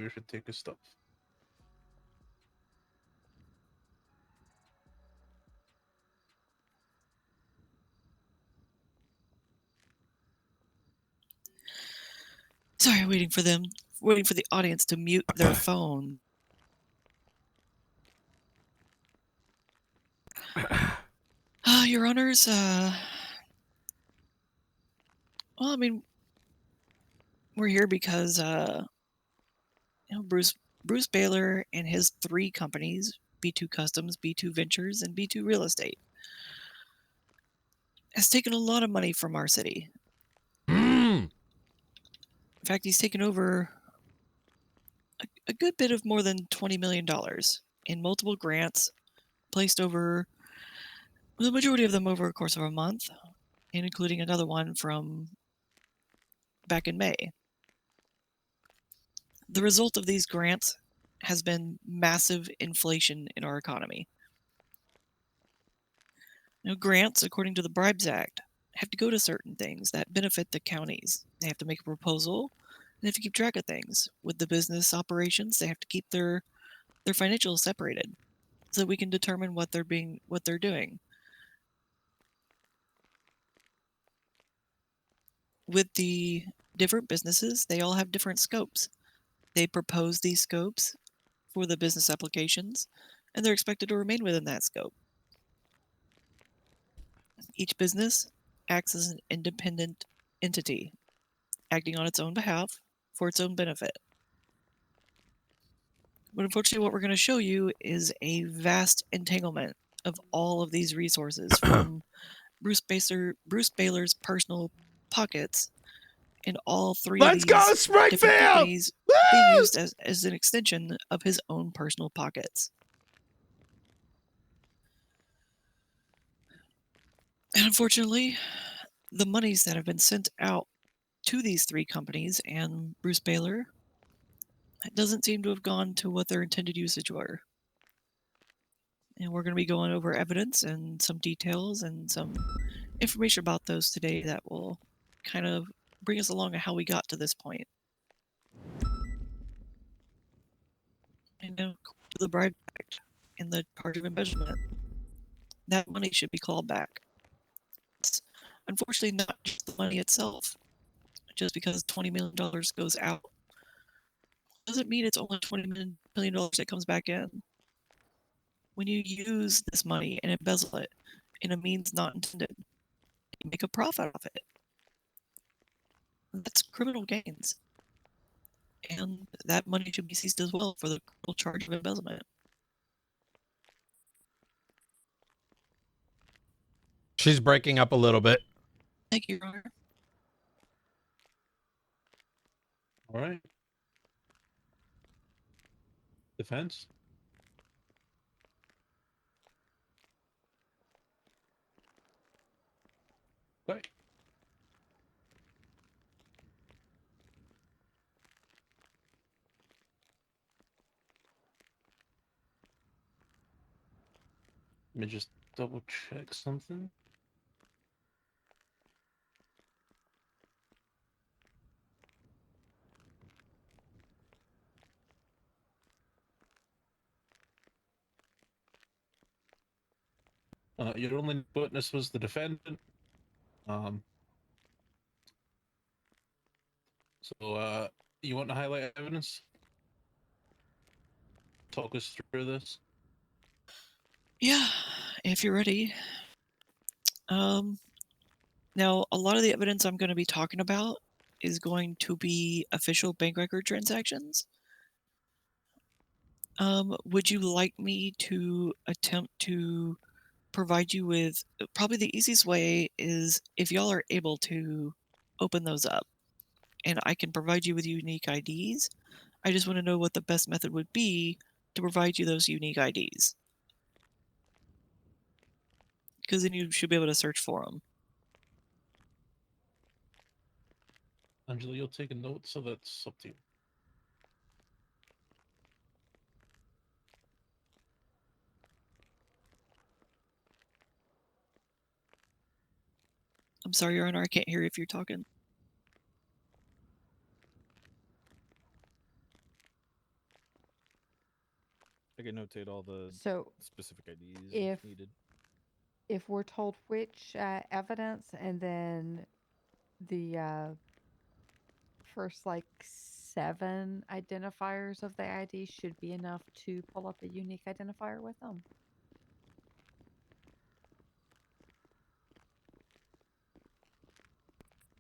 Baylor should take his stuff. Sorry, waiting for the audience to mute their phone. Your Honors, well, I mean, we're here because, Bruce Baylor and his 3 companies, B2 Customs, B2 Ventures, and B2 Real Estate, has taken a lot of money from our city. In fact, he's taken over a good bit of more than $20 million in multiple grants, placed over the majority of them over a course of a month, and including another one from back in May. The result of these grants has been massive inflation in our economy. Grants, according to the Bribes Act, have to go to certain things that benefit the counties. They have to make a proposal, and they have to keep track of things. With the business operations, they have to keep their financials separated so that we can determine what they're doing. With the different businesses, they all have different scopes. They propose these scopes for the business applications, and they're expected to remain within that scope. Each business acts as an independent entity, acting on its own behalf for its own benefit. But unfortunately, what we're going to show you is a vast entanglement of all of these resources from Bruce Baylor's personal pockets in all 3 of these different companies being used as an extension of his own personal pockets. And unfortunately, the monies that have been sent out to these 3 companies and Bruce Baylor, it doesn't seem to have gone to what their intended usage were. And we're going to be going over evidence and some details and some information about those today that will kind of bring us along on how we got to this point. And now, to the Bribe Act and the charge of embezzlement, that money should be called back. It's unfortunately not just the money itself. Just because $20 million goes out doesn't mean it's only $20 million that comes back in. When you use this money and embezzle it in a means not intended, you make a profit off it. That's criminal gains. And that money should be seized as well for the criminal charge of embezzlement. She's breaking up a little bit. Thank you, Your Honor. All right. Defense? Okay. Let me just double check something. Your only witness was the defendant. So, you want to highlight evidence? Talk us through this. Yeah, if you're ready. Now, a lot of the evidence I'm going to be talking about is going to be official bank record transactions. Would you like me to attempt to provide you with, probably the easiest way is if y'all are able to open those up and I can provide you with unique IDs. I just want to know what the best method would be to provide you those unique IDs. Because then you should be able to search for them. Angela, you'll take a note, so that's up to you. I'm sorry, Your Honor, I can't hear you if you're talking. I can notate all the So specific IDs if needed. if we're told which evidence, and then the first like 7 identifiers of the ID should be enough to pull up a unique identifier with them.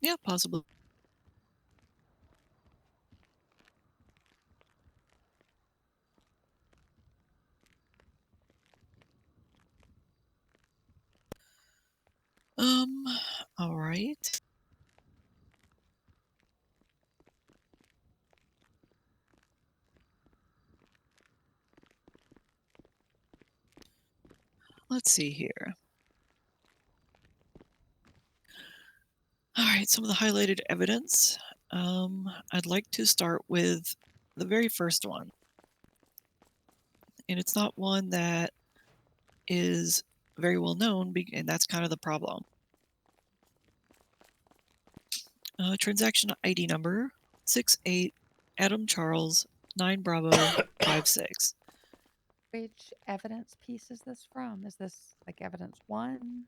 Yeah, possibly. All right. Let's see here. All right, some of the highlighted evidence. I'd like to start with the very first one. And it's not one that is very well known, and that's kind of the problem. Transaction ID number 68 Adam Charles 9 Bravo 56. Which evidence piece is this from? Is this like evidence 1?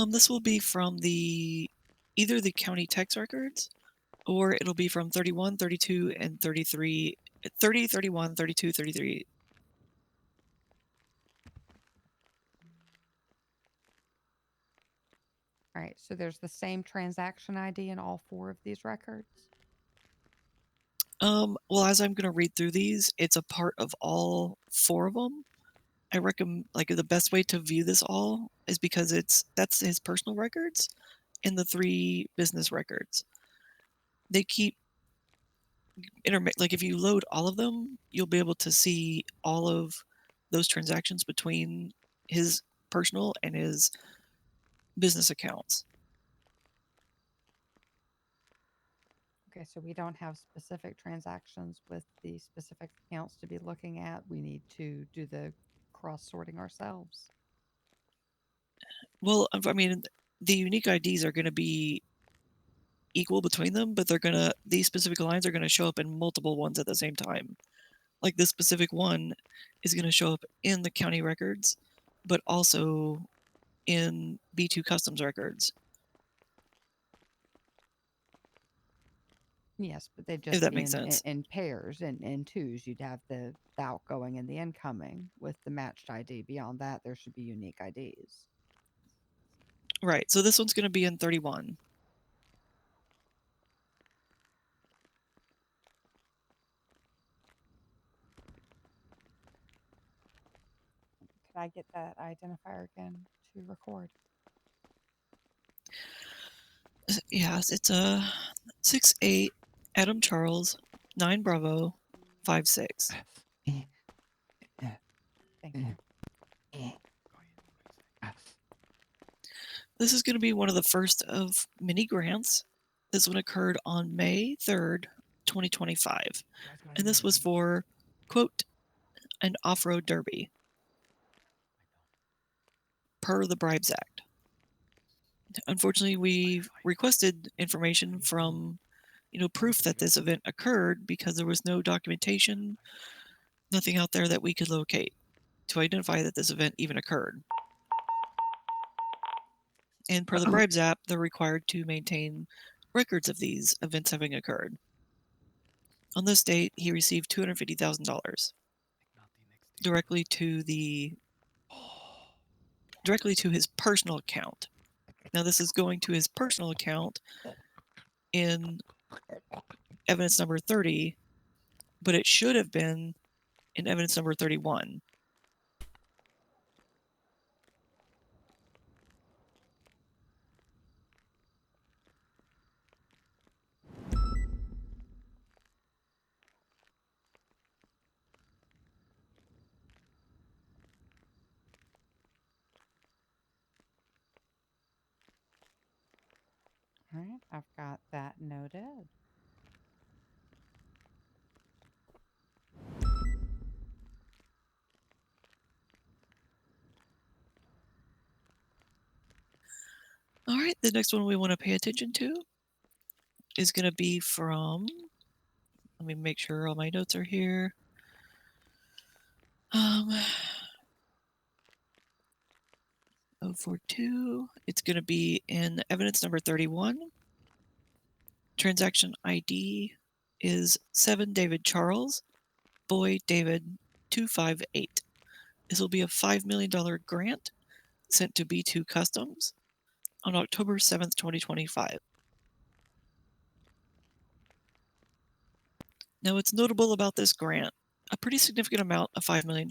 This will be from either the county tax records, or it'll be from 31, 32, and 33, 30, 31, 32, 33. All right, so there's the same transaction ID in all 4 of these records? Well, as I'm going to read through these, it's a part of all 4 of them. I recommend, like, the best way to view this all is because that's his personal records and the 3 business records. They keep like, if you load all of them, you'll be able to see all of those transactions between his personal and his business accounts. Okay, so we don't have specific transactions with the specific accounts to be looking at. We need to do the cross-sorting ourselves. Well, I mean, the unique IDs are going to be equal between them, but these specific lines are going to show up in multiple ones at the same time. Like, this specific one is going to show up in the county records, but also in B2 Customs records. Yes, but they'd If just that be makes sense. in pairs and in twos. You'd have the outgoing and the incoming with the matched ID. Beyond that, there should be unique IDs. Right, so this one's going to be in 31. Could I get that identifier again to record? Yes, it's a 68 Adam Charles 9 Bravo 56. Thank you. This is going to be one of the first of many grants. This one occurred on May 3rd, 2025. And this was for, quote, an off-road derby per the Bribes Act. Unfortunately, we requested information from, proof that this event occurred because there was no documentation, nothing out there that we could locate to identify that this event even occurred. And per the Bribes app, they're required to maintain records of these events having occurred. On this date, he received $250,000 directly to his personal account. Now, this is going to his personal account in evidence number 30, but it should have been in evidence number 31. All right, I've got that noted. All right, the next one we want to pay attention to is going to be from, let me make sure all my notes are here. 042. It's going to be in evidence number 31. Transaction ID is 7 David Charles, Boy David 258. This will be a $5 million grant sent to B2 Customs on October 7th, 2025. Now, what's notable about this grant, a pretty significant amount of $5 million.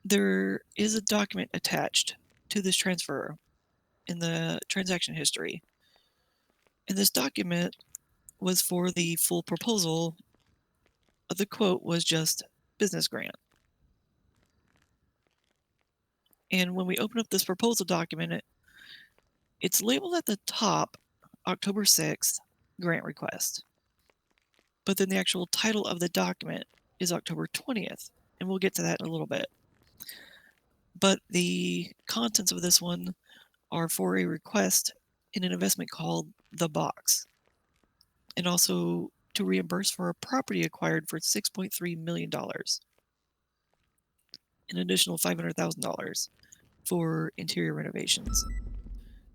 There is a document attached to this transfer in the transaction history. And this document was for the full proposal. The quote was just business grant. And when we open up this proposal document, it's labeled at the top, October 6th, grant request. But then the actual title of the document is October 20th, and we'll get to that in a little bit. But the contents of this one are for a request in an investment called The Box, and also to reimburse for a property acquired for $6.3 million, an additional $500,000 for interior renovations.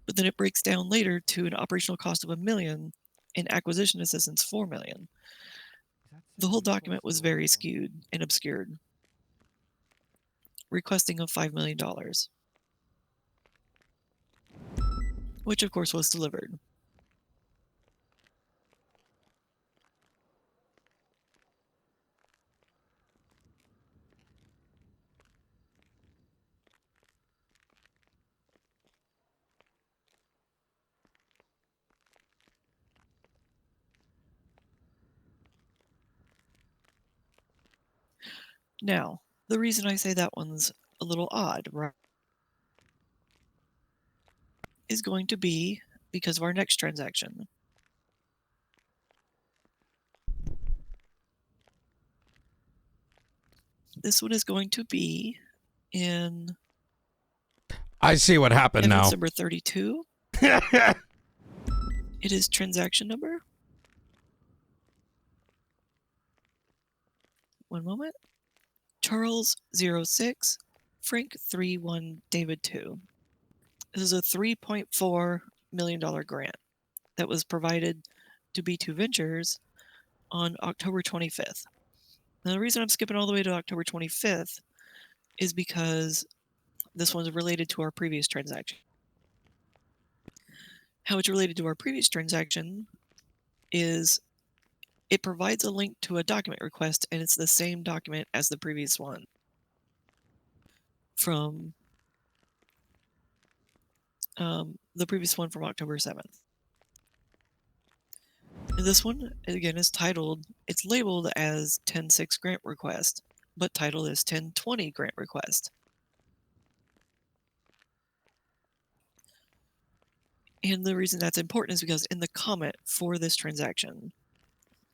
But then it breaks down later to an operational cost of $1 million and acquisition assistance $4 million. The whole document was very skewed and obscured, requesting of $5 million, which of course was delivered. Now, the reason I say that one's a little odd, right, is going to be because of our next transaction. This one is going to be in I see what happened evidence now. number 32. It is transaction number. One moment. Charles 06, Frank 31, David 2. This is a $3.4 million grant that was provided to B2 Ventures on October 25th. Now, the reason I'm skipping all the way to October 25th is because this one's related to our previous transaction. How it's related to our previous transaction is it provides a link to a document request, and it's the same document as the previous one from the previous one from October 7th. And this one, again, is titled, it's labeled as 10-6 grant request, but title is 10-20 grant request. And the reason that's important is because in the comment for this transaction,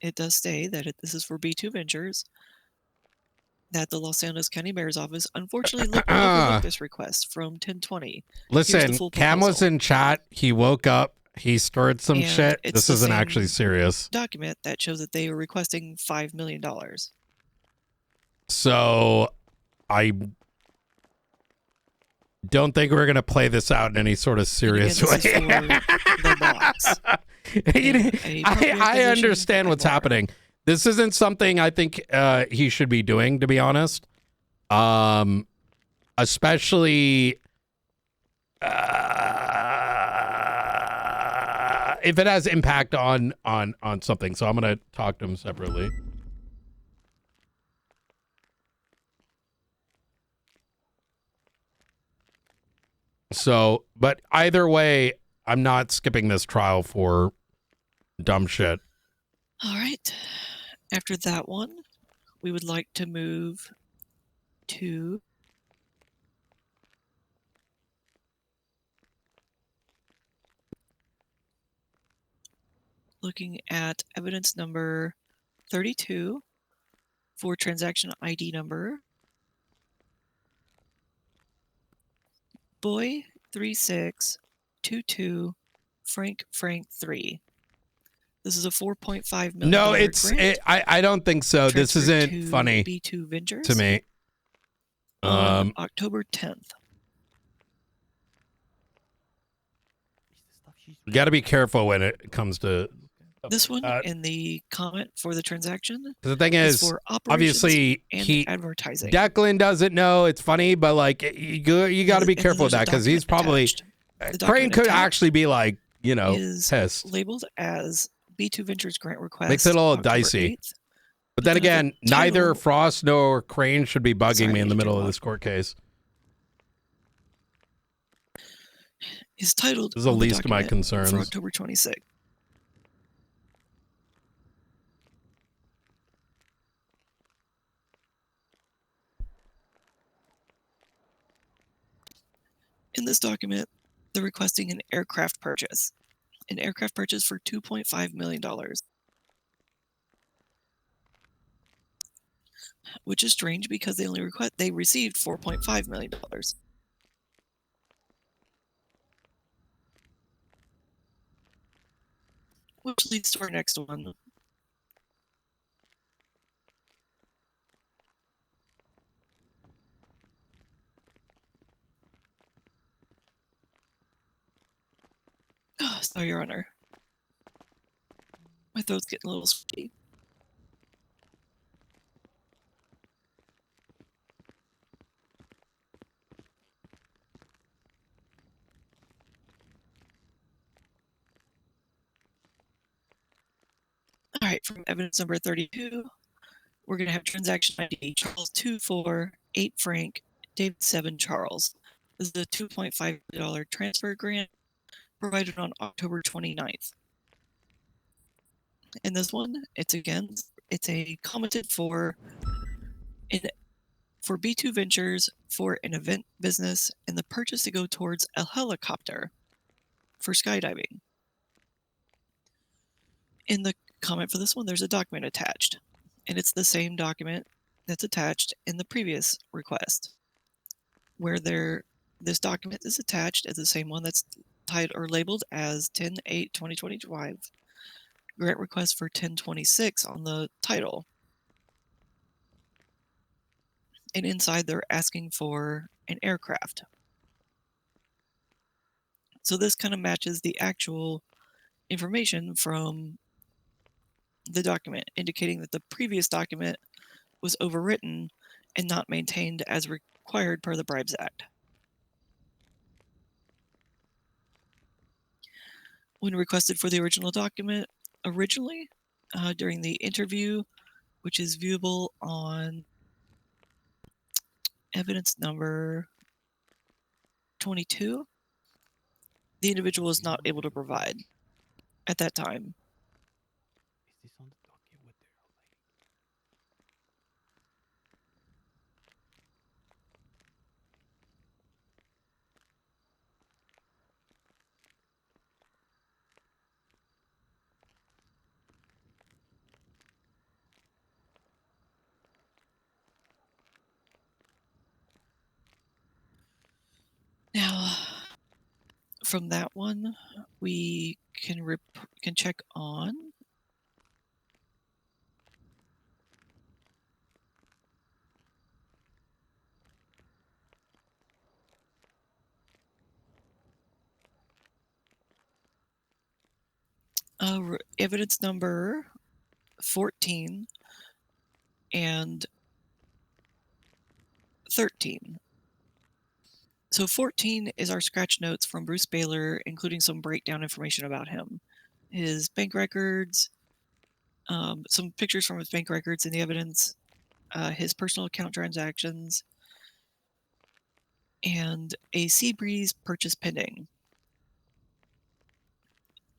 it does say that this is for B2 Ventures, that the Los Angeles County Mayor's Office unfortunately overlooked this request from 1020. Listen, Cam was in chat. He woke up. He stirred some shit. This isn't actually serious. Document that shows that they were requesting $5 million. So I don't think we're going to play this out in any sort of serious way. The box. I understand what's happening. This isn't something I think he should be doing, to be honest. Especially if it has impact on something. So I'm going to talk to him separately. So, but either way, I'm not skipping this trial for dumb shit. All right. After that one, we would like to move to looking at evidence number 32 for transaction ID number Boy 3622 Frank 3. This is a $4.5 million. No, I don't think so. This isn't funny B2 Ventures to me. On October 10th. You got to be careful when it comes to. This one in the comment for the transaction. The thing is is, for obviously, and advertising. Declan doesn't know. It's funny, but like you got to be careful with that because he's probably Crane could actually be like, you know, pissed. Labeled as B2 Ventures grant request. Makes it a little October dicey. 8th. But then again, neither Frost nor Crane should be bugging me in the middle of this court case. Is titled. This is the least of my concerns. For October 26th. In this document, they're requesting an aircraft purchase for $2.5 million, which is strange because they received $4.5 million. Which leads to our next one. Oh, sorry, Your Honor. My throat's getting a little squeaky. All right, from evidence number 32, we're going to have transaction ID Charles 24 8 Frank David 7 Charles. This is a $2.5 million transfer grant provided on October 29th. In this one, it's a commented for B2 Ventures for an event business and the purchase to go towards a helicopter for skydiving. In the comment for this one, there's a document attached, and it's the same document that's attached in the previous request, where this document is attached as the same one that's titled or labeled as 10/8/2025 grant request for 1026 on the title. And inside they're asking for an aircraft. So this kind of matches the actual information from the document, indicating that the previous document was overwritten and not maintained as required per the Bribes Act. When requested for the original document, originally during the interview, which is viewable on evidence number 22, the individual was not able to provide at that time. Is this on the docket with their Now, from that one, we can check on evidence number 14 and 13. So 14 is our scratch notes from Bruce Baylor, including some breakdown information about him, his bank records, some pictures from his bank records in the evidence, his personal account transactions, and a Seabreeze purchase pending.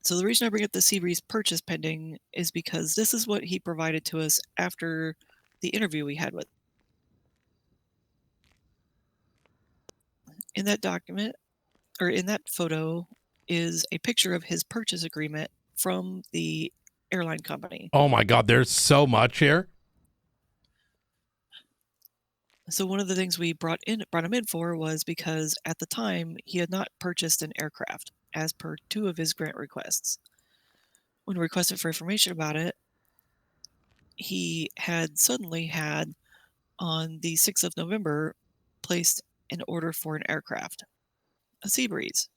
So the reason I bring up the Seabreeze purchase pending is because this is what he provided to us after the interview we had with. In that document, or in that photo, is a picture of his purchase agreement from the airline company. Oh my God, there's so much here. So one of the things we brought him in for was because at the time he had not purchased an aircraft as per 2 of his grant requests. When requested for information about it, he had suddenly had on the 6th of November placed an order for an aircraft, a Sea Breeze.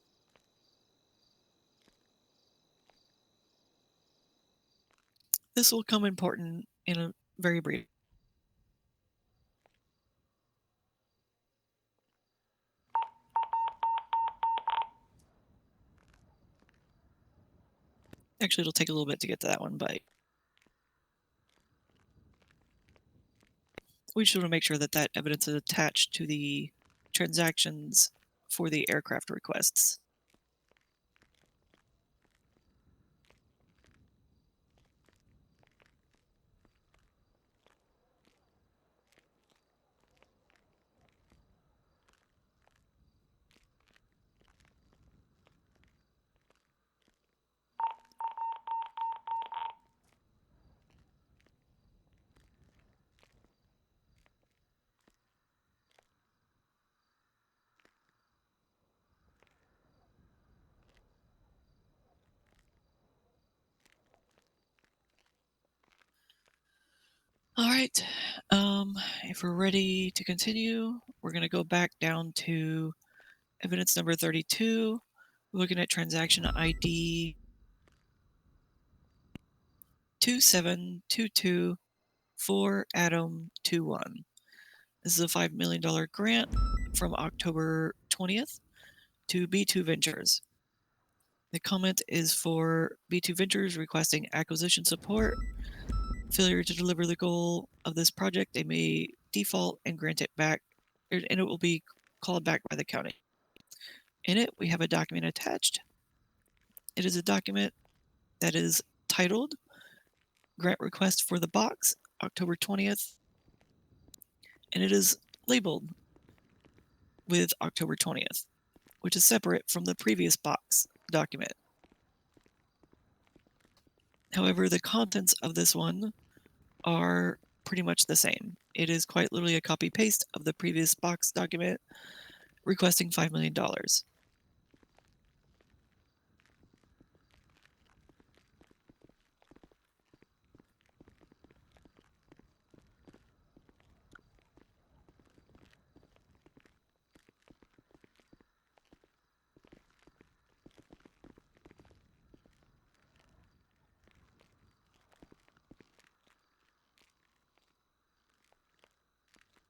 This will come important in a very brief. Actually, it'll take a little bit to get to that one, but we just want to make sure that that evidence is attached to the transactions for the aircraft requests. All right, if we're ready to continue, we're going to go back down to evidence number 32. We're looking at transaction ID 27224Adam21. This is a $5 million grant from October 20th to B2 Ventures. The comment is for B2 Ventures requesting acquisition support. Failure to deliver the goal of this project, they may default and grant it back, and it will be called back by the county. In it, we have a document attached. It is a document that is titled Grant Request for the Box, October 20th, and it is labeled with October 20th, which is separate from the previous box document. However, the contents of this one are pretty much the same. It is quite literally a copy-paste of the previous box document requesting $5 million.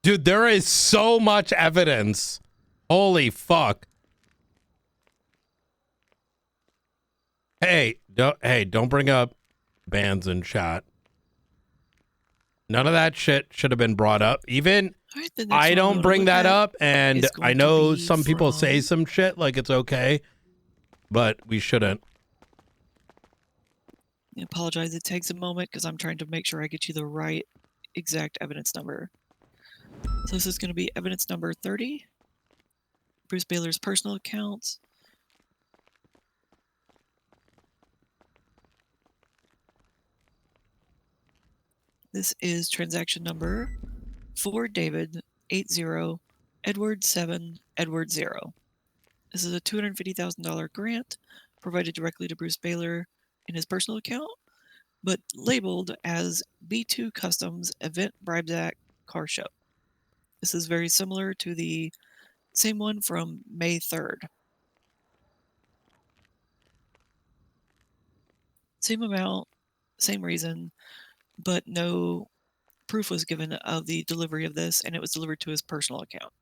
Dude, there is so much evidence. Holy fuck. Hey, don't bring up bans in chat. None of that shit should have been brought up. Even Right, I don't bring that up, and I know some people say some shit like it's okay, but we shouldn't. I apologize, it takes a moment because I'm trying to make sure I get you the right exact evidence number. So this is going to be evidence number 30, Bruce Baylor's personal accounts. This is transaction number 4 David 80 Edward 7 Edward 0. This is a $250,000 grant provided directly to Bruce Baylor in his personal account, but labeled as B2 Customs Event Bribes Act Car Show. This is very similar to the same one from May 3rd. Same amount, same reason, but no proof was given of the delivery of this, and it was delivered to his personal account.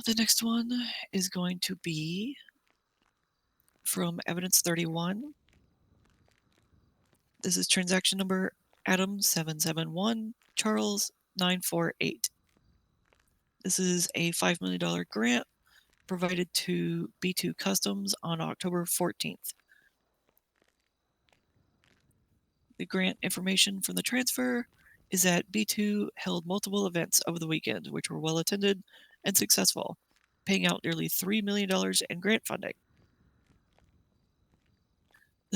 The next one is going to be from evidence 31. This is transaction number Adam 771 Charles 948. This is a $5 million grant provided to B2 Customs on October 14th. The grant information from the transfer is that B2 held multiple events over the weekend, which were well attended and successful, paying out nearly $3 million in grant funding.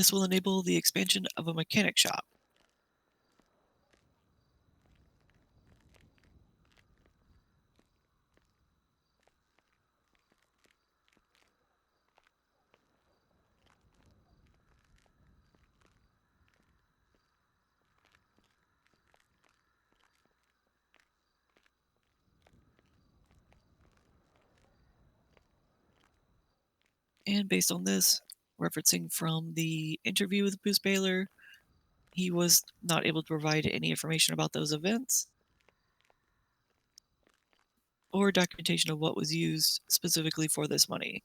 This will enable the expansion of a mechanic shop. And based on this, referencing from the interview with Bruce Baylor, he was not able to provide any information about those events or documentation of what was used specifically for this money.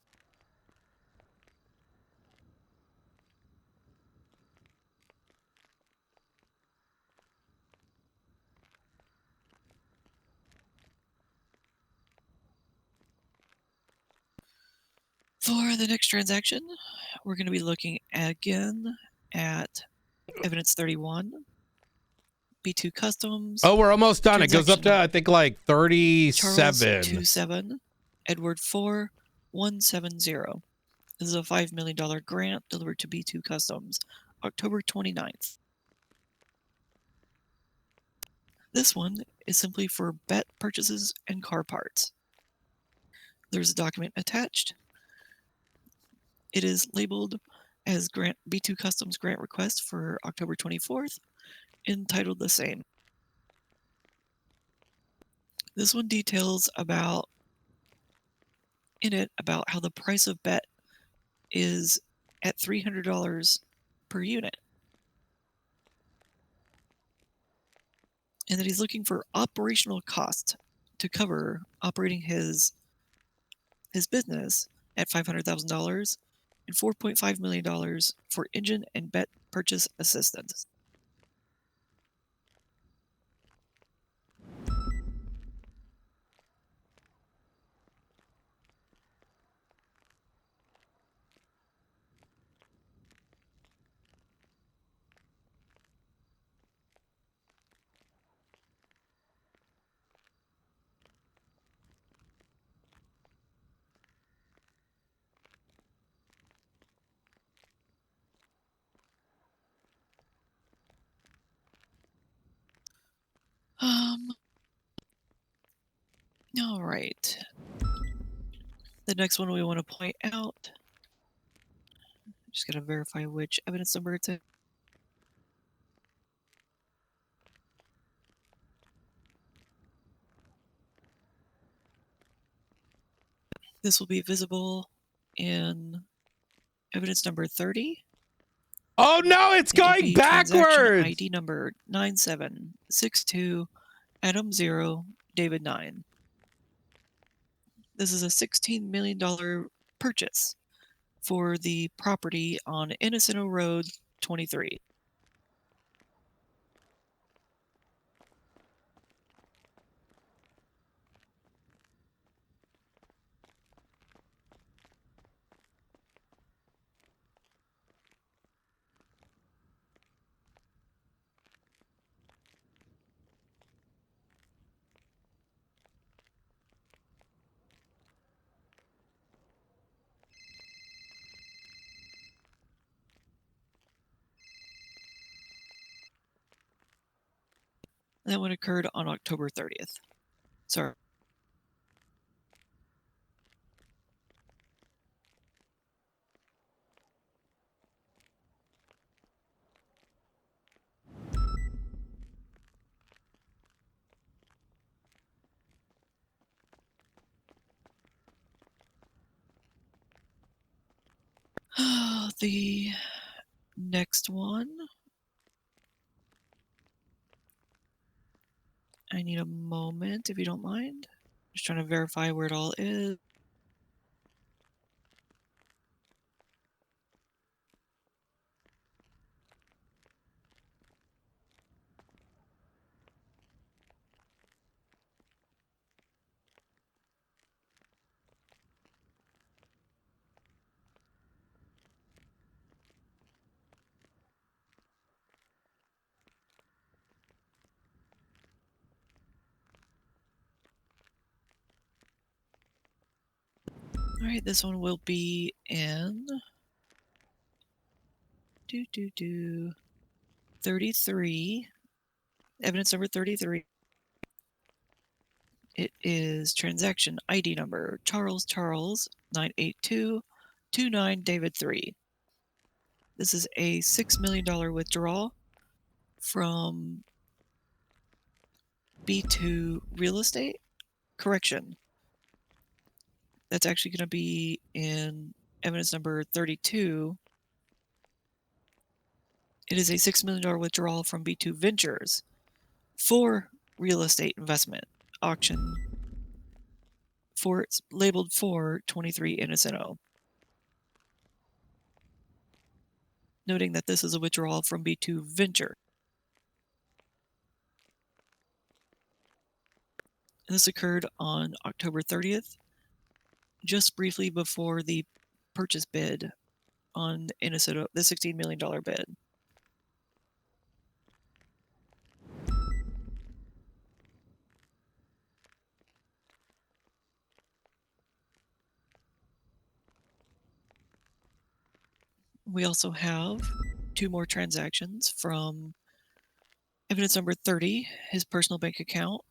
For the next transaction, we're going to be looking again at evidence 31, B2 Customs. Oh, we're almost done. It goes up to, I think, like 37. Charles 27, Edward 4, 170. This is a $5 million grant delivered to B2 Customs, October 29th. This one is simply for bet purchases and car parts. There's a document attached. It is labeled as grant B2 Customs grant request for October 24th, entitled the same. This one details about how the price of bet is at $300 per unit. And that he's looking for operational cost to cover operating his business at $500,000 and $4.5 million for engine and bet purchase assistance. All right. The next one we want to point out, just got to verify which evidence number it's in. This will be visible in evidence number 30. Oh no, it's going backwards! ID number 9762, Adam 0, David 9. This is a $16 million purchase for the property on Innocento Road 23. That one occurred on October 30th. Sorry. The next one. I need a moment, if you don't mind. Just trying to verify where it all is. All right, this one will be in 33. Evidence number 33. It is transaction ID number Charles 98229 David 3. This is a $6 million withdrawal from B2 Real Estate. Correction. That's actually going to be in evidence number 32. It is a $6 million withdrawal from B2 Ventures for real estate investment auction for labeled 423 Innocento. Noting that this is a withdrawal from B2 Venture. And this occurred on October 30th, just briefly before the purchase bid on Innocento, the $16 million bid. We also have 2 more transactions from evidence number 30, his personal bank account.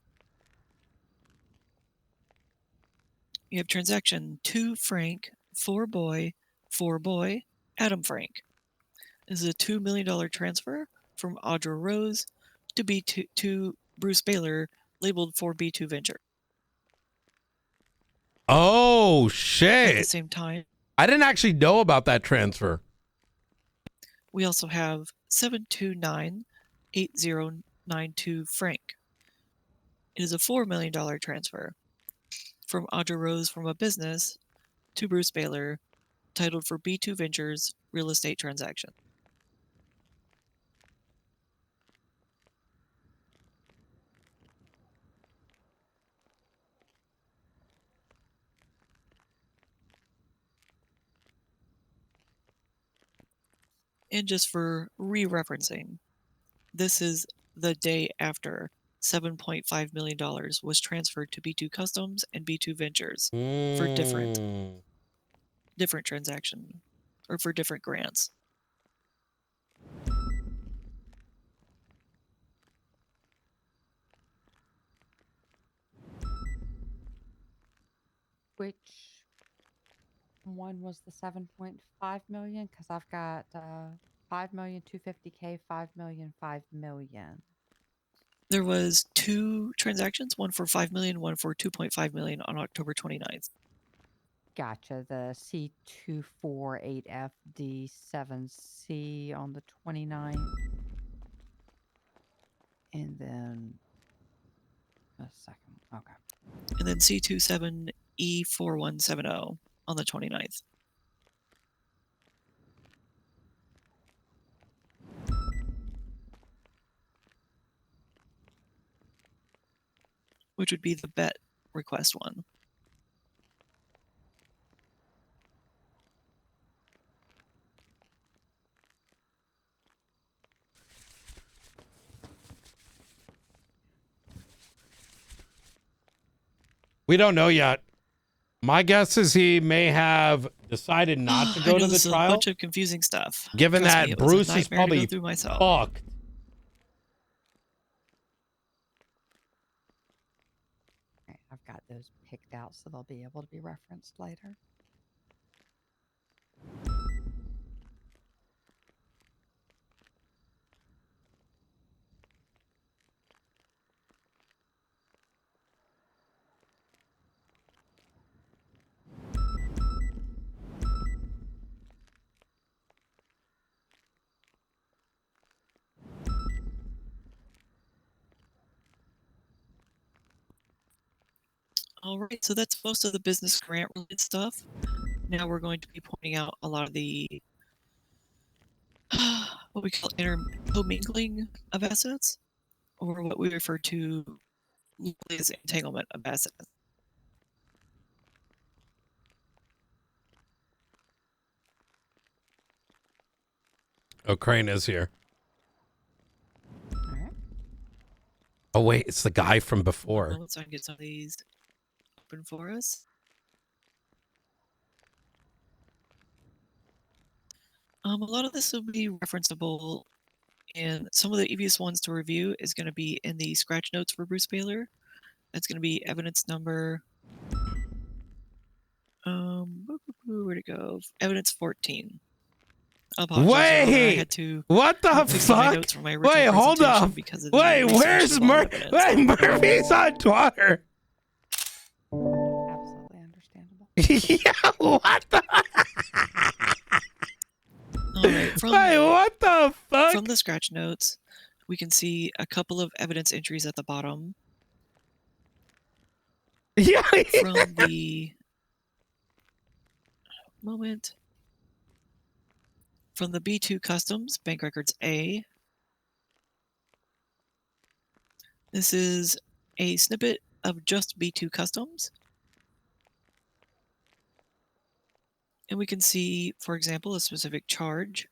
You have transaction 2 Frank, 4 boy, Adam Frank. This is a $2 million transfer from Audra Rose to B2 to Bruce Baylor, labeled for B2 Venture. Oh, At the shit. same time, I didn't actually know about that transfer. we also have 7298092 Frank. It is a $4 million transfer from Audra Rose from a business to Bruce Baylor, titled for B2 Ventures real estate transaction. And just for re-referencing, this is the day after $7.5 million was transferred to B2 Customs and B2 Ventures for different transaction, or for different grants. Which one was the 7.5 million? Because I've got 5,250,000, 5 million, 5 million. There was 2 transactions, one for 5 million, one for 2.5 million on October 29th. Gotcha. The C248FD7C on the 29th. And then a second. Okay. And then C27E4170 on the 29th. Which would be the bet request one. We don't know yet. My guess is he may have decided not to go to the trial. A bunch of confusing stuff. Given Trust that me, Bruce is probably go through myself. fucked. Okay, I've got those picked out so they'll be able to be referenced later. All right, so that's most of the business grant related stuff. Now we're going to be pointing out a lot of the what we call intermingling of assets, or what we refer to as entanglement of assets. Oh, Crane is here. All right. Oh, wait, it's the guy from before. So I can get some of these open for us. A lot of this will be referenceable, and some of the easiest ones to review is going to be in the scratch notes for Bruce Baylor. That's going to be evidence number. Where'd it go? Evidence 14. I apologize, Your Honor, I had to what the fix my fuck? notes from my original Wait, hold presentation up. because of the Wait, research where's of all Murphy? evidence. Wait, Murphy's on Twitter. Absolutely understandable. Yeah, what the? All right, Wait, what the fuck? from the scratch notes, we can see a couple of evidence entries at the bottom. Yeah. From the moment. From the B2 Customs, Bank Records A. This is a snippet of just B2 Customs. And we can see, for example, a specific charge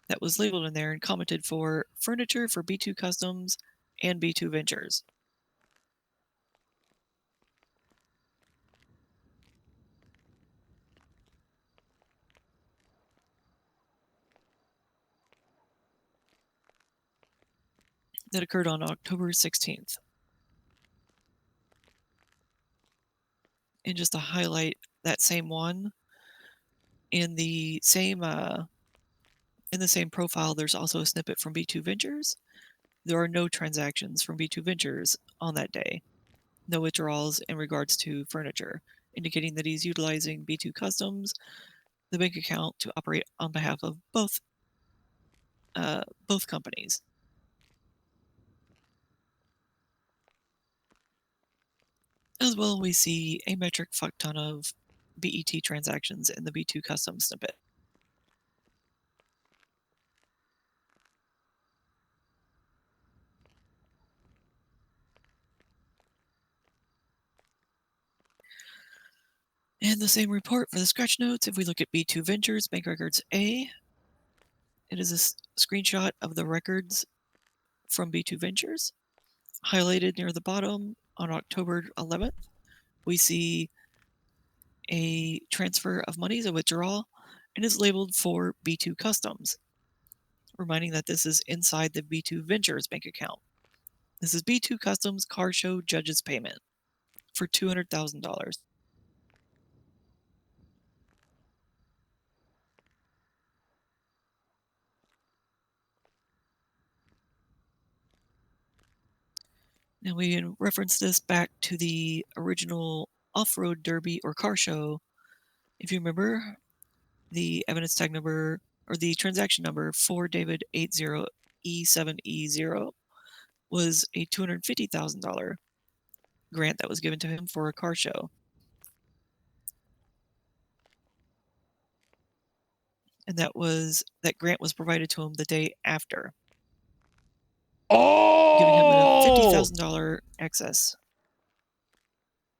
that was labeled in there and commented for furniture for B2 Customs and B2 Ventures. That occurred on October 16th. And just to highlight that same one, in the same profile, there's also a snippet from B2 Ventures. There are no transactions from B2 Ventures on that day. No withdrawals in regards to furniture, indicating that he's utilizing B2 Customs, the bank account, to operate on behalf of both companies. As well, we see a metric fuck ton of BET transactions in the B2 Customs snippet. And the same report for the scratch notes. If we look at B2 Ventures, Bank Records A, it is a screenshot of the records from B2 Ventures. Highlighted near the bottom on October 11th, we see a transfer of monies, a withdrawal, and is labeled for B2 Customs, reminding that this is inside the B2 Ventures bank account. This is B2 Customs Car Show Judge's Payment for $200,000. Now we can reference this back to the original off-road derby or car show. If you remember, the evidence tag number or the transaction number for David 80E7E0 was a $250,000 grant that was given to him for a car show. And that grant was provided to him the day after. Oh! Giving him a $50,000 excess.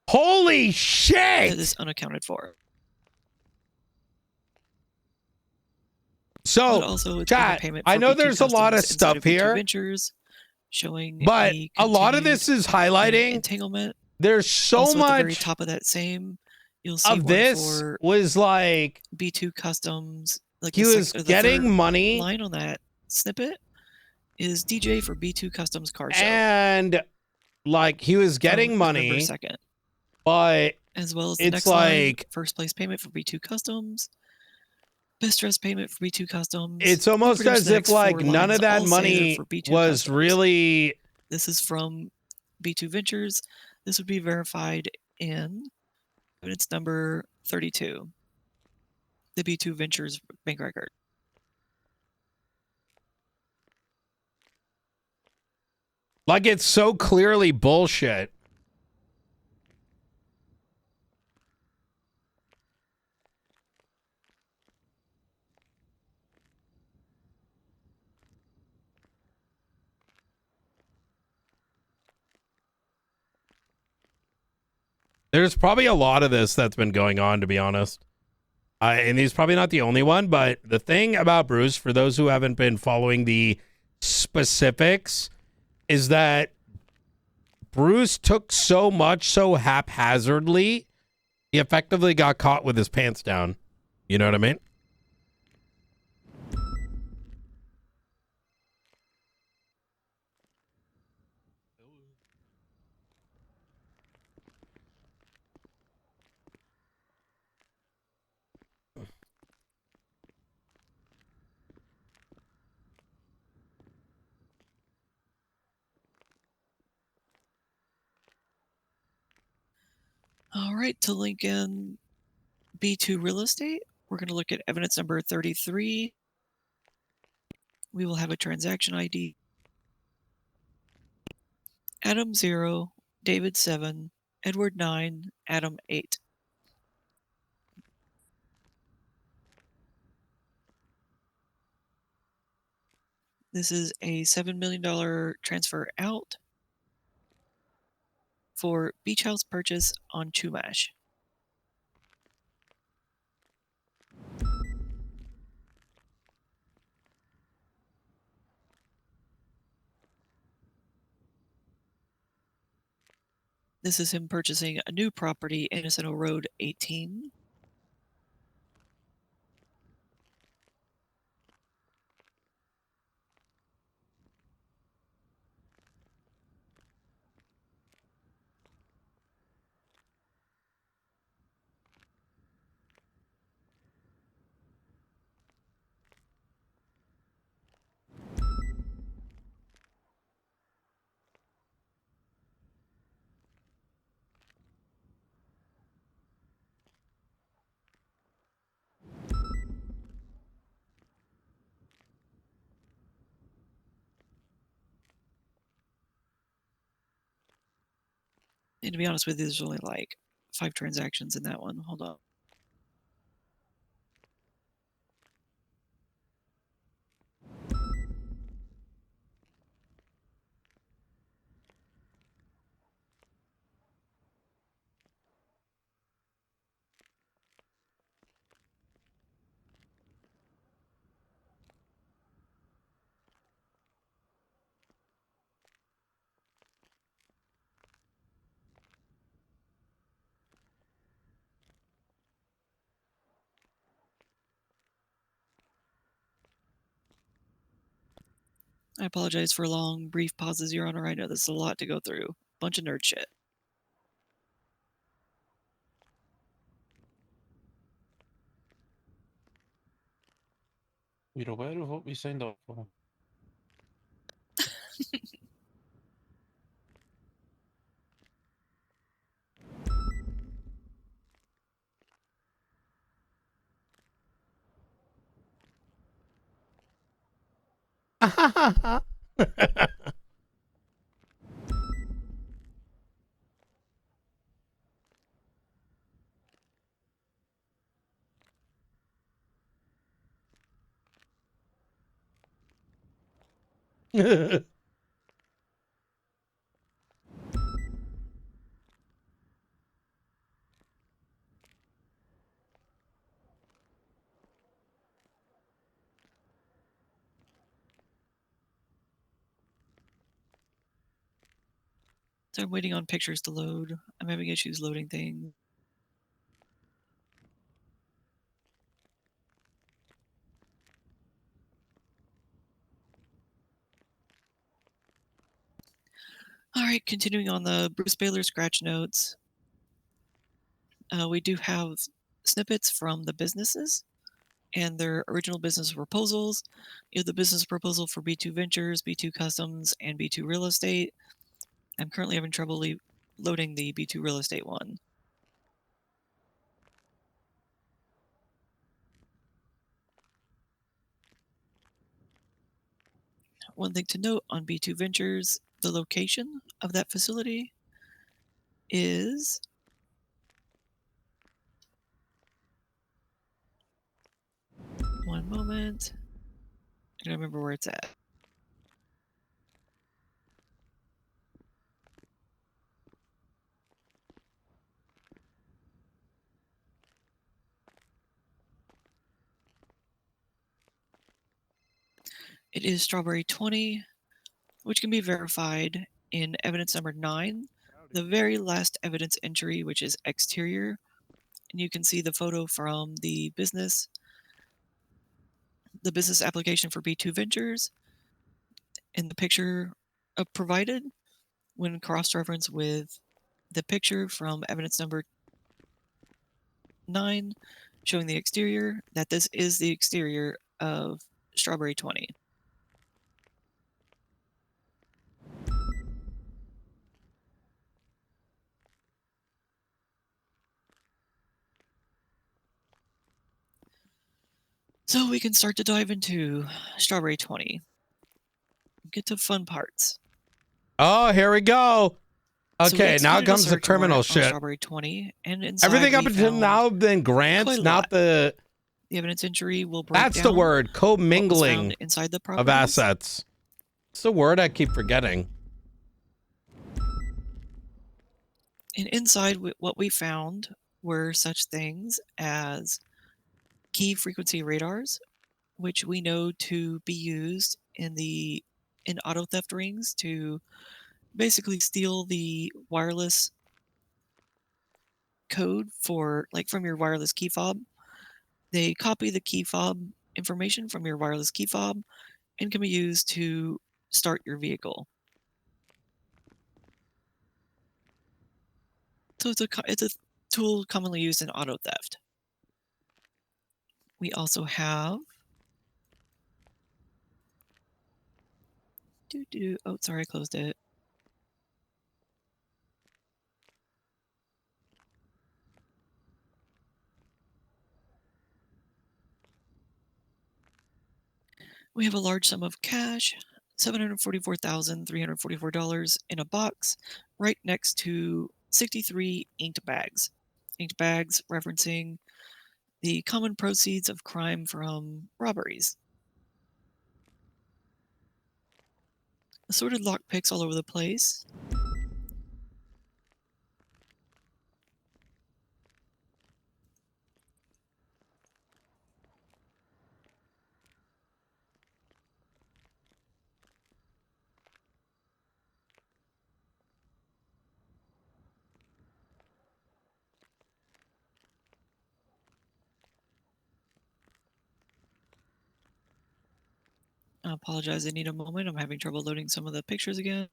Holy shit! That is unaccounted for. So, also, chat, I know there's a lot of stuff here, Ventures showing, but a lot of this is highlighting entanglement. There's so also much at the very top of that same, you'll see of this was like B2 Customs. Like he was getting money. Line on that snippet is DJ for B2 Customs Car Show, and like he was getting money. November 2nd. But as well as the it's next like line, first place payment for B2 Customs, best dress payment for B2 Customs. It's almost as if like none of that money was Customs. really. This is from B2 Ventures. This would be verified in evidence number 32, the B2 Ventures bank record. Like it's so clearly bullshit. There's probably a lot of this that's been going on, to be honest. And he's probably not the only one, but the thing about Bruce, for those who haven't been following the specifics, is that Bruce took so much so haphazardly, he effectively got caught with his pants down. You know what I mean? All right, to link in B2 real estate, we're going to look at evidence number 33. We will have a transaction ID. Adam 0, David 7, Edward 9, Adam 8. This is a $7 million transfer out for beach house purchase on Chumash. This is him purchasing a new property, Innocent Road 18. And to be honest with you, there's only like 5 transactions in that one. Hold on. I apologize for long, brief pauses, Your Honor. I know this is a lot to go through. Bunch of nerd shit. We're aware of what we signed up for. So I'm waiting on pictures to load. I'm having issues loading things. All right, continuing on the Bruce Baylor scratch notes. We do have snippets from the businesses and their original business proposals. You have the business proposal for B2 Ventures, B2 Customs, and B2 Real Estate. I'm currently having trouble loading the B2 Real Estate one. One thing to note on B2 Ventures, the location of that facility is one moment. I gotta remember where it's at. It is Strawberry 20, which can be verified in evidence number 9, the very last evidence entry, which is exterior. And you can see the photo from the business application for B2 Ventures, and the picture provided when cross-referenced with the picture from evidence number 9 showing the exterior, that this is the exterior of Strawberry 20. So we can start to dive into Strawberry 20. Get to fun parts. Oh, here we go. So we Okay, now executed a comes the search criminal warrant on shit. Strawberry 20, and inside Everything up we until found now been grants, quite a not lot. the. The evidence entry will break That's down the word. what was Commingling found inside the of properties. assets. It's the word I keep forgetting. And inside what we found were such things as key frequency radars, which we know to be used in auto theft rings to basically steal the wireless code for, like, from your wireless key fob. They copy the key fob information from your wireless key fob and can be used to start your vehicle. So it's a tool commonly used in auto theft. We also have oh, sorry, I closed it. We have a large sum of cash, $744,344 in a box right next to 63 inked bags. Inked bags referencing the common proceeds of crime from robberies. Assorted lockpicks all over the place. I apologize, I need a moment. I'm having trouble loading some of the pictures again.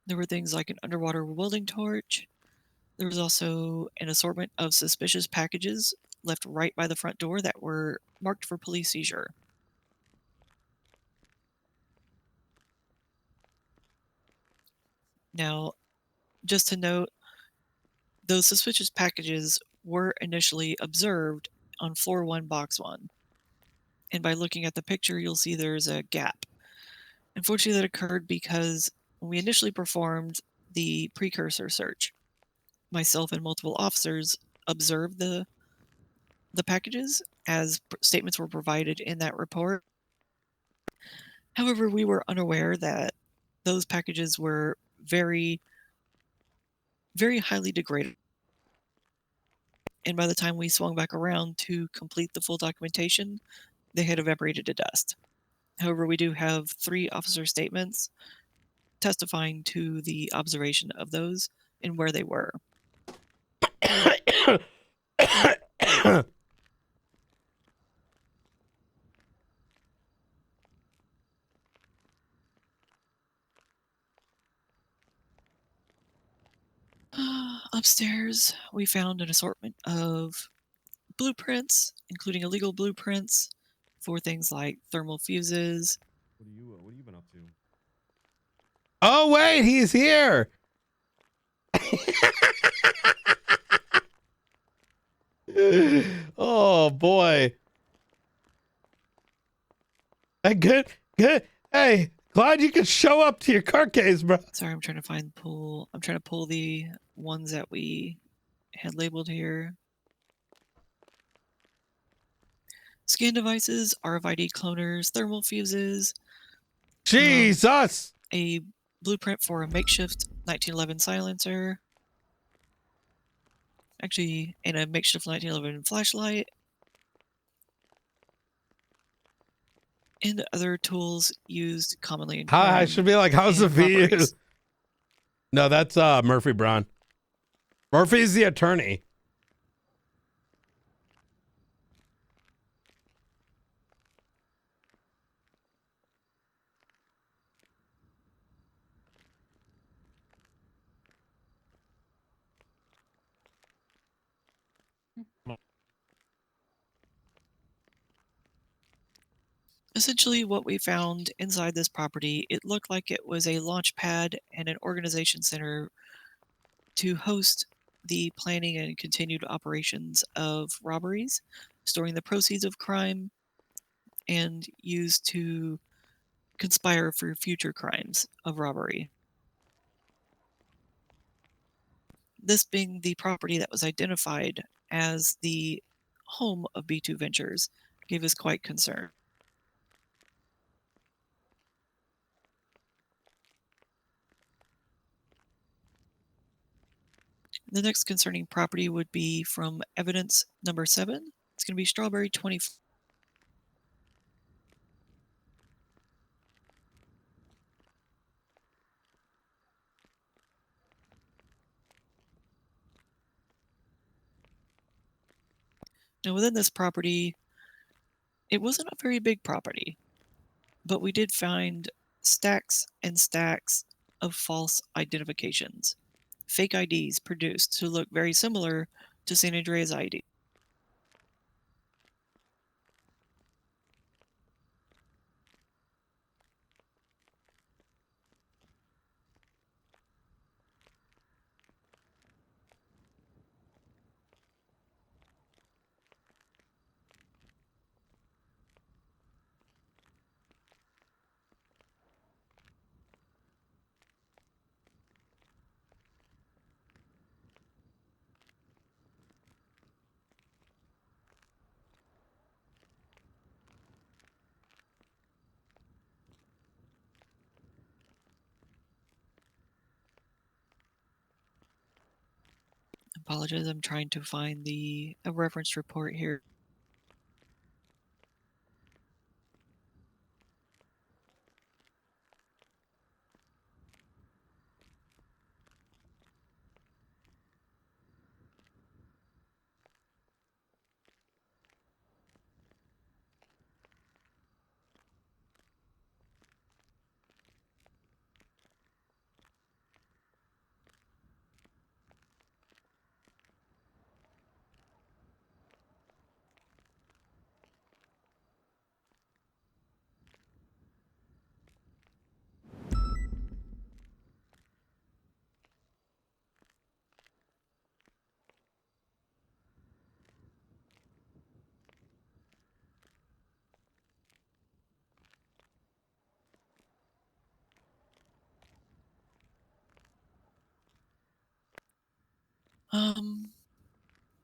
There were things like an underwater welding torch. There was also an assortment of suspicious packages left right by the front door that were marked for police seizure. Now, just to note, those suspicious packages were initially observed on floor 1, box 1. And by looking at the picture, you'll see there's a gap. Unfortunately, that occurred because when we initially performed the precursor search, myself and multiple officers observed the packages as statements were provided in that report. However, we were unaware that those packages were very, very highly degraded. And by the time we swung back around to complete the full documentation, they had evaporated to dust. However, we do have 3 officer statements testifying to the observation of those and where they were. Upstairs, we found an assortment of blueprints, including illegal blueprints for things like thermal fuses. What have you been up to? Oh, wait, he's here. Oh, boy. Hey, good. Hey, glad you could show up to your car case, bro. Sorry, I'm trying to pull the ones that we had labeled here. Scan devices, RFID cloners, thermal fuses. Jesus. A blueprint for a makeshift 1911 silencer. Actually, and a makeshift 1911 flashlight. And other tools used commonly in crime. I should be like, how's the and VU? robberies. No, that's Murphy Brown. Murphy's the attorney. Essentially, what we found inside this property, it looked like it was a launch pad and an organization center to host the planning and continued operations of robberies, storing the proceeds of crime, and used to conspire for future crimes of robbery. This being the property that was identified as the home of B2 Ventures gave us quite concern. The next concerning property would be from evidence number 7. It's going to be Strawberry 20. Now, within this property, it wasn't a very big property, but we did find stacks and stacks of false identifications, fake IDs produced to look very similar to San Andreas ID. Apologize, I'm trying to find a reference report here.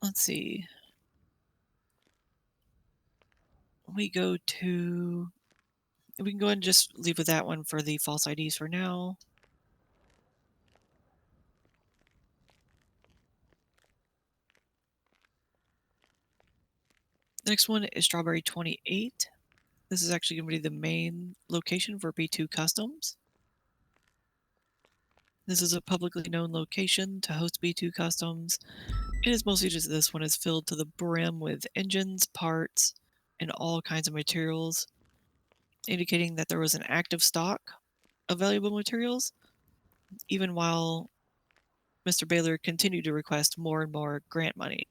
Let's see. We can go ahead and just leave with that one for the false IDs for now. Next one is Strawberry 28. This is actually going to be the main location for B2 Customs. This is a publicly known location to host B2 Customs. It is mostly just this one is filled to the brim with engines, parts, and all kinds of materials, indicating that there was an active stock of valuable materials, even while Mr. Baylor continued to request more and more grant money,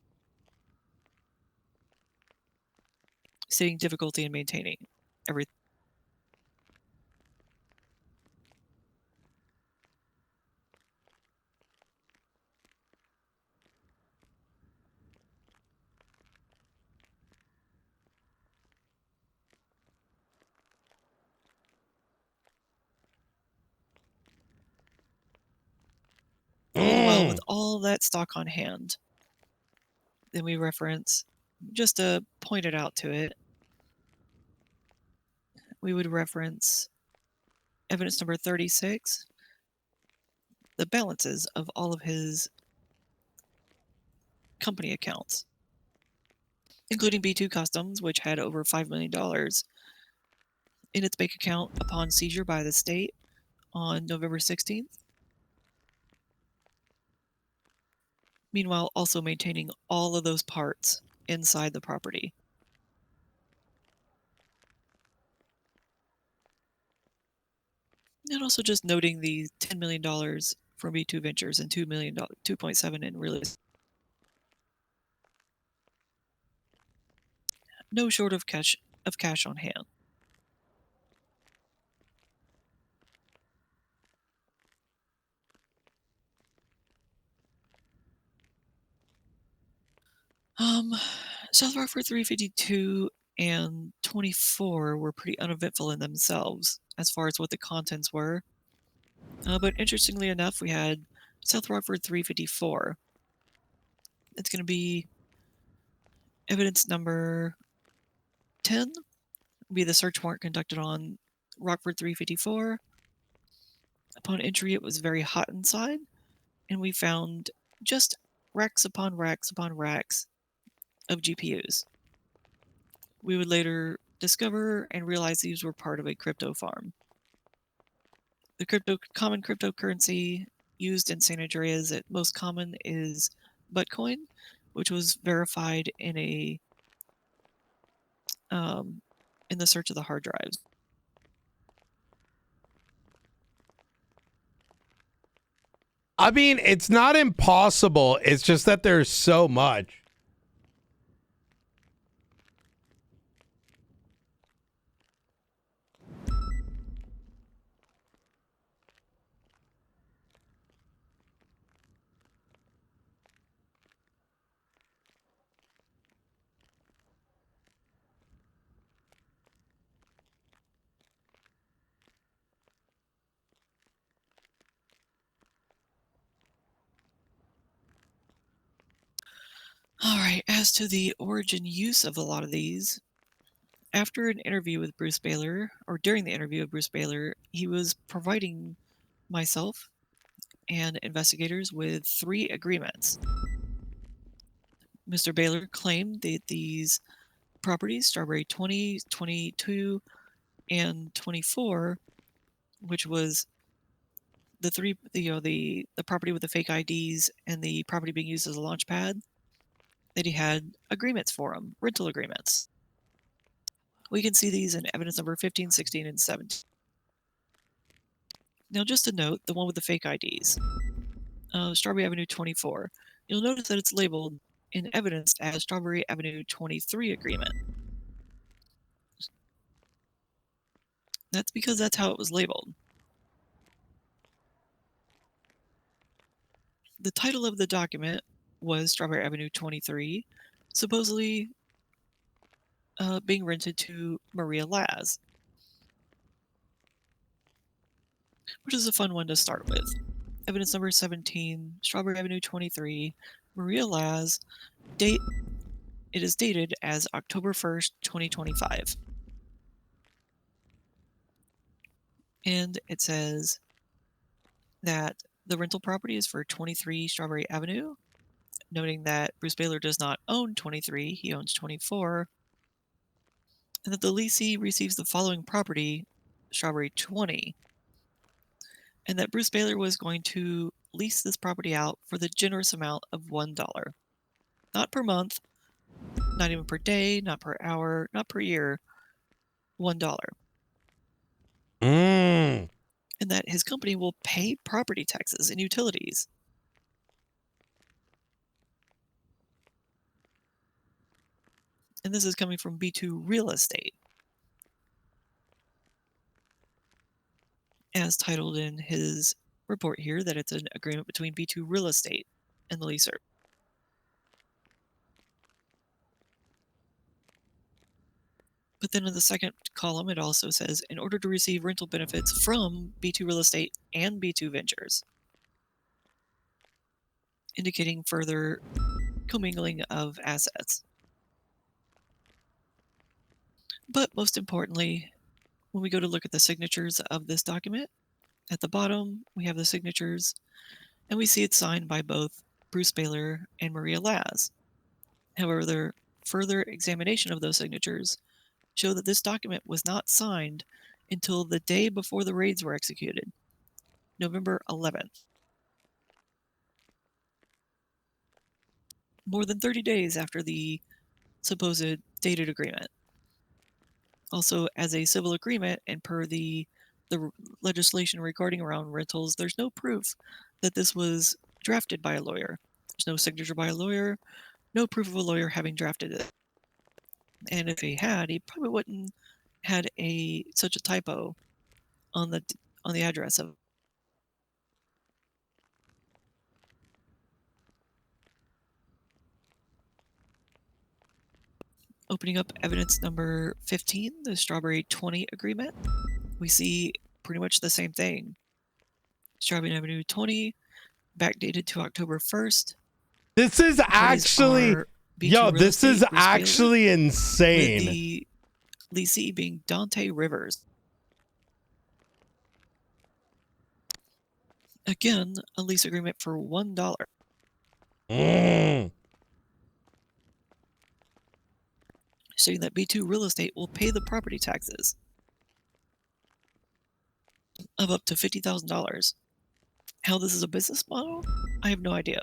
stating difficulty in maintaining everything. Meanwhile, with all that stock on hand, then we reference, just to point it out to it, we would reference evidence number 36, the balances of all of his company accounts, including B2 Customs, which had over $5 million in its bank account upon seizure by the state on November 16th. Meanwhile, also maintaining all of those parts inside the property. And also just noting the $10 million from B2 Ventures and $2.7 in real estate. No short of cash on hand. South Rockford 352 and 24 were pretty uneventful in themselves as far as what the contents were. But interestingly enough, we had South Rockford 354. It's going to be evidence number 10. Be the search warrant conducted on Rockford 354. Upon entry, it was very hot inside, and we found just racks upon racks upon racks of GPUs. We would later discover and realize these were part of a crypto farm. The common cryptocurrency used in San Andreas at most common is Bitcoin, which was verified in the search of the hard drives. I mean, it's not impossible. It's just that there's so much. All right, as to the origin use of a lot of these, after an interview with Bruce Baylor, or during the interview with Bruce Baylor, he was providing myself and investigators with 3 agreements. Mr. Baylor claimed that these properties, Strawberry 20, 22, and 24, which was the property with the fake IDs and the property being used as a launch pad, that he had agreements for them, rental agreements. We can see these in evidence number 15, 16, and 17. Now, just to note, the one with the fake IDs, Strawberry Avenue 24, you'll notice that it's labeled in evidence as Strawberry Avenue 23 agreement. That's because that's how it was labeled. The title of the document was Strawberry Avenue 23, supposedly being rented to Maria Laz, which is a fun one to start with. Evidence number 17, Strawberry Avenue 23, Maria Laz, date. It is dated as October 1st, 2025. And it says that the rental property is for 23 Strawberry Avenue, noting that Bruce Baylor does not own 23, he owns 24, and that the leasee receives the following property, Strawberry 20, and that Bruce Baylor was going to lease this property out for the generous amount of $1. Not per month, not even per day, not per hour, not per year, $1. Mm. And that his company will pay property taxes and utilities. And this is coming from B2 Real Estate, as titled in his report here, that it's an agreement between B2 Real Estate and the leaser. But then in the second column, it also says, in order to receive rental benefits from B2 Real Estate and B2 Ventures, indicating further commingling of assets. But most importantly, when we go to look at the signatures of this document, at the bottom, we have the signatures, and we see it's signed by both Bruce Baylor and Maria Laz. However, the further examination of those signatures show that this document was not signed until the day before the raids were executed, November 11th. More than 30 days after the supposed dated agreement. Also, as a civil agreement and per the legislation regarding around rentals, there's no proof that this was drafted by a lawyer. There's no signature by a lawyer, no proof of a lawyer having drafted it. And if he had, he probably wouldn't had such a typo on the address of. Opening up evidence number 15, the Strawberry 20 agreement, we see pretty much the same thing. Strawberry Avenue 20, backdated to October 1st. This is Parties actually, are B2 yo, Real this is Estate, Bruce Baylor, actually with insane. the leasee being Dante Rivers. Again, a lease agreement for $1. Mm. Stating that B2 Real Estate will pay the property taxes of up to $50,000. How this is a business model, I have no idea.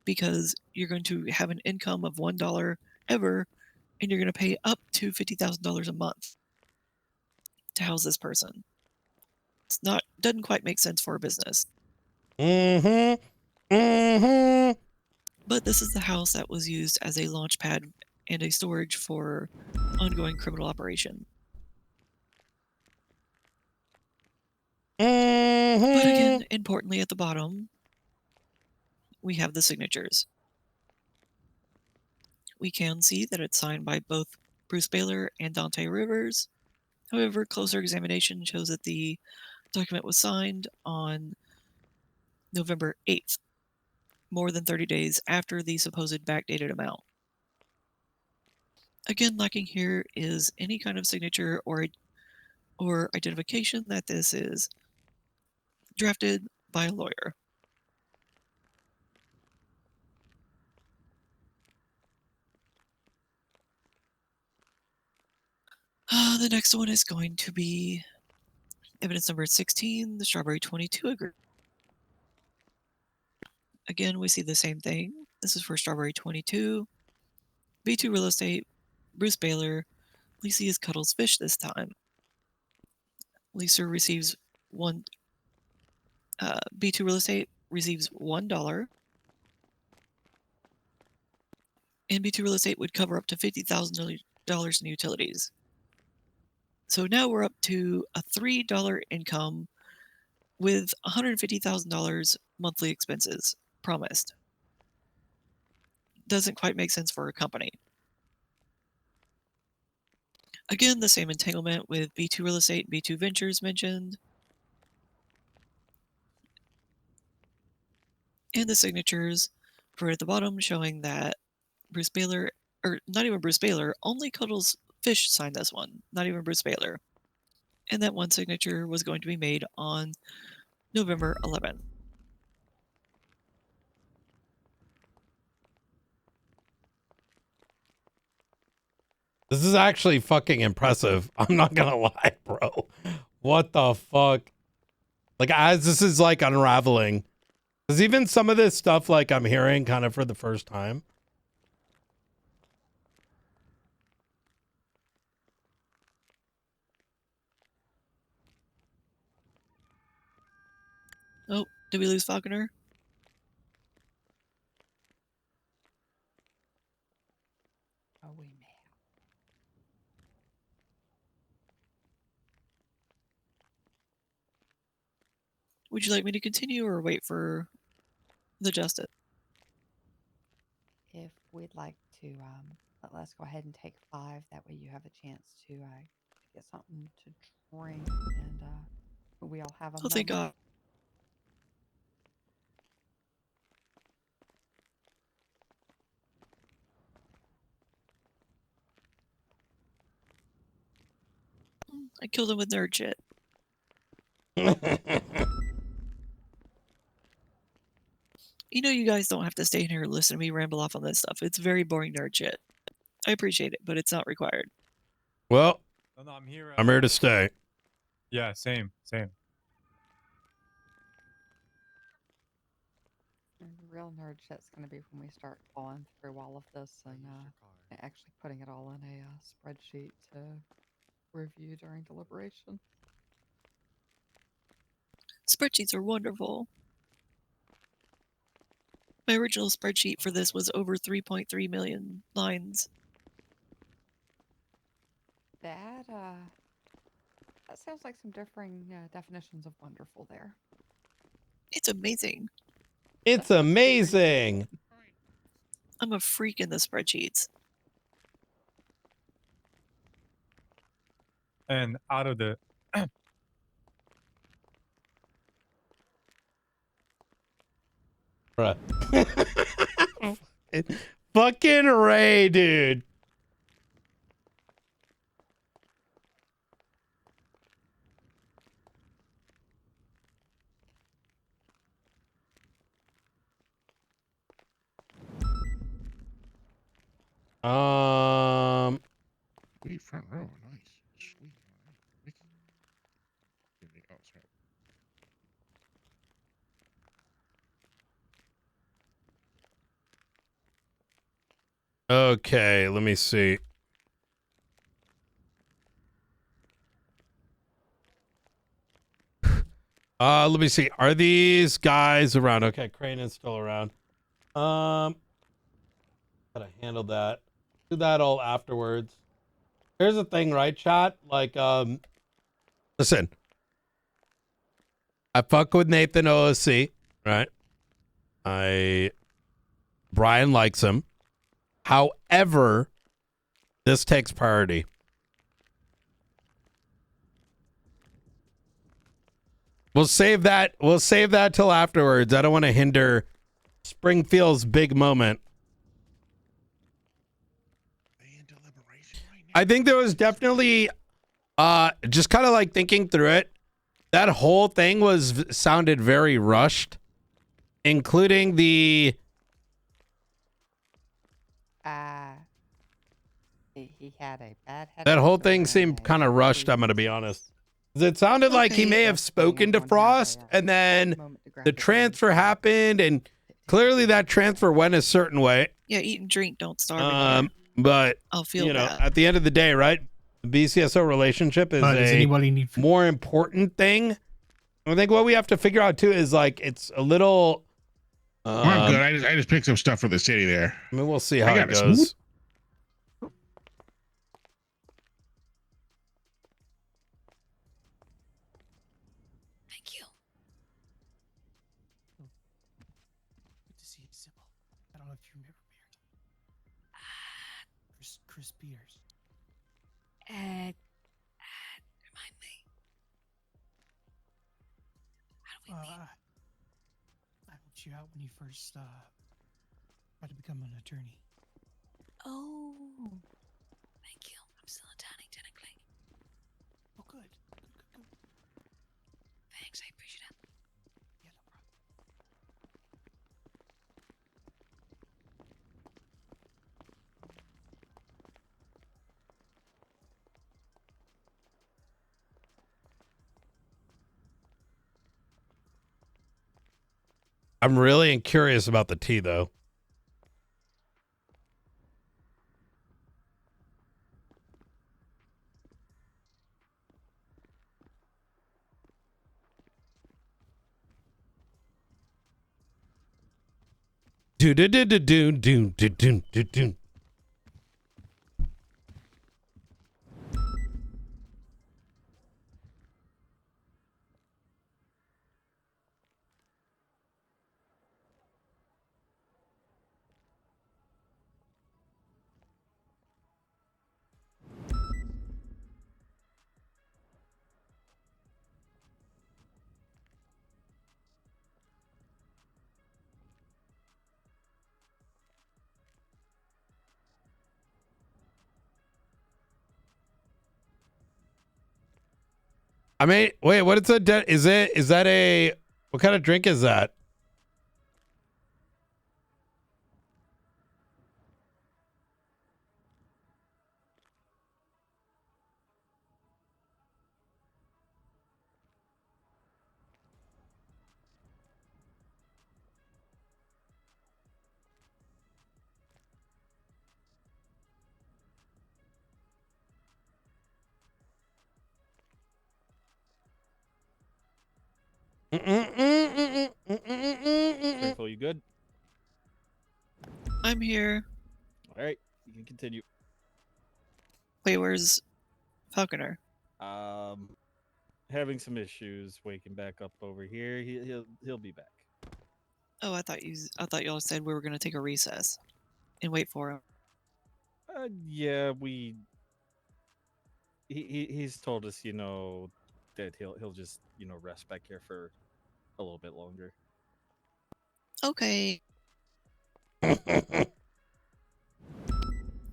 Because you're going to have an income of $1 ever, and you're going to pay up to $50,000 a month to house this person. It's not, doesn't quite make sense for a business. Mm-hmm. Mm-hmm. But this is the house that was used as a launch pad and a storage for ongoing criminal operation. Mm-hmm. But again, importantly at the bottom, we have the signatures. We can see that it's signed by both Bruce Baylor and Dante Rivers. However, closer examination shows that the document was signed on November 8th, more than 30 days after the supposed backdated amount. Again, lacking here is any kind of signature or identification that this is drafted by a lawyer. The next one is going to be evidence number 16, the Strawberry 22 agreement. Again, we see the same thing. This is for Strawberry 22. B2 Real Estate, Bruce Baylor. Leasee is Cuddles Fish this time. Leaser receives B2 Real Estate receives $1. And B2 Real Estate would cover up to $50,000 in utilities. So now we're up to a $3 income with $150,000 monthly expenses promised. Doesn't quite make sense for a company. Again, the same entanglement with B2 Real Estate, B2 Ventures mentioned. And the signatures for at the bottom showing that Bruce Baylor, or not even Bruce Baylor, only Cuddles Fish signed this one, not even Bruce Baylor. And that one signature was going to be made on November 11th. This is actually fucking impressive. I'm not gonna lie, bro. What the fuck? Like, as this is like unraveling, because even some of this stuff, like, I'm hearing kind of for the first time. Oh, did we lose Falconer? Oh, we may have. Would you like me to continue or wait for the justice? If we'd like to, let's go ahead and take 5. That way you have a chance to get something to drink, and we all have a Oh, thank moment. God. I killed him with nerd shit. You know, you guys don't have to stay in here and listen to me ramble off on this stuff. It's very boring nerd shit. I appreciate it, but it's not required. Well, Oh, no, I'm here. I'm here to stay. Yeah, same. And the real nerd shit's going to be when we start going through all of this and actually putting it all in a spreadsheet to review during deliberation. Spreadsheets are wonderful. My original spreadsheet for this was over 3.3 million lines. That sounds like some differing definitions of wonderful there. It's amazing. It's amazing. I'm a freak in the spreadsheets. and out of the Bruh. Fucking Ray, dude. Sweet front row, nice. Sweet. Mickey. Oh, sorry. Okay, let me see. Let me see. Are these guys around? Okay, Crane is still around. Gotta handle that. Do that all afterwards. Here's the thing, right, chat? Like, listen. I fuck with Nathan OOC, right? Brian likes him. However, this takes priority. We'll save that till afterwards. I don't want to hinder Springfield's big moment. I think there was definitely just kind of like thinking through it. That whole thing sounded very rushed, including the he had a bad headache. that whole thing seemed kind of rushed, I'm going to be honest. It sounded like he may have spoken to Frost and then the transfer happened and clearly that transfer went a certain way. Yeah, eat and drink, don't starve. in here. But I'll feel you know, bad. at the end of the day, right? The BCSO relationship is Does a anybody need food? more important thing. I think what we have to figure out too is like it's a little. I'm good. I just picked some stuff for the city there. I mean, we'll see how got it a smooth- goes. Thank you. Good to see you, Sybil. I don't know if you remember me or not. Chris Beers. Remind me. How do we meet? I helped you out when you first tried to become an attorney. Oh, thank you. I'm still a tiny technically. Oh, good. Good. Thanks, I appreciate it. Yeah, no problem. I'm really curious about the tea, though. Do do do do do do do do do do. I mean, wait, what is is that a, what kind of drink is that? Springfield, you good? I'm here. All right, you can continue. Wait, where's Falconer? Having some issues waking back up over here. He'll be back. Oh, I thought y'all said we were gonna take a recess and wait for him. Yeah, he's told us, that he'll just rest back here for a little bit longer. Okay,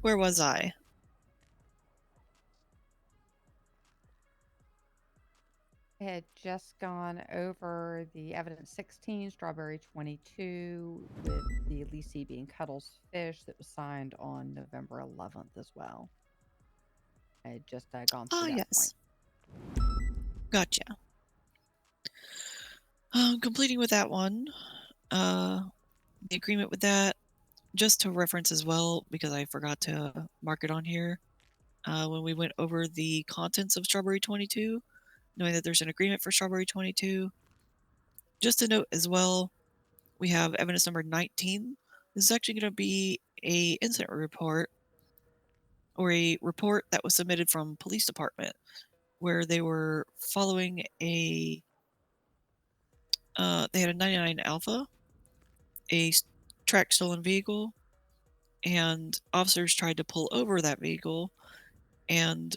where was I? I had just gone over the evidence 16, strawberry 22, with the leasee being Cuddles Fish that was signed on November 11th as well. I had just gone through Ah, that yes. point. Gotcha. Completing with that one, the agreement with that, just to reference as well, because I forgot to mark it on here. When we went over the contents of Strawberry 22, knowing that there's an agreement for Strawberry 22. Just to note as well, we have evidence number 19. This is actually going to be a incident report, or a report that was submitted from police department, where they were following they had a 99 Alpha, a tracked stolen vehicle, and officers tried to pull over that vehicle, and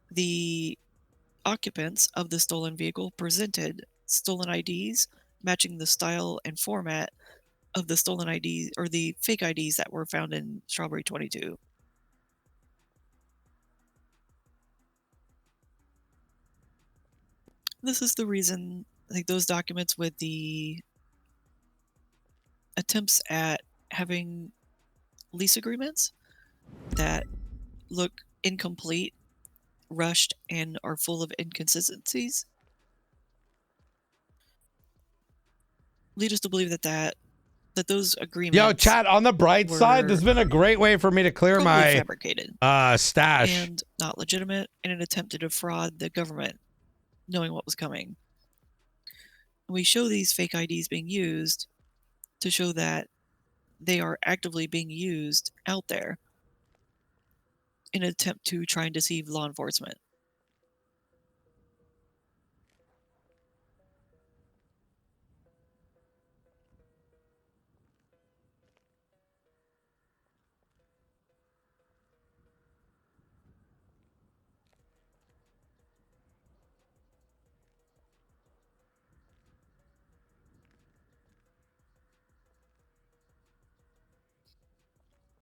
the occupants of the stolen vehicle presented stolen IDs matching the style and format of the stolen IDs, or the fake IDs that were found in Strawberry 22. This is the reason, like, those documents with the attempts at having lease agreements that look incomplete, rushed, and are full of inconsistencies lead us to believe that those agreements Yo, chat, on the bright side, this has been a great way for me to clear probably my fabricated stash. and not legitimate, in an attempt to defraud the government, knowing what was coming. We show these fake IDs being used to show that they are actively being used out there in an attempt to try and deceive law enforcement.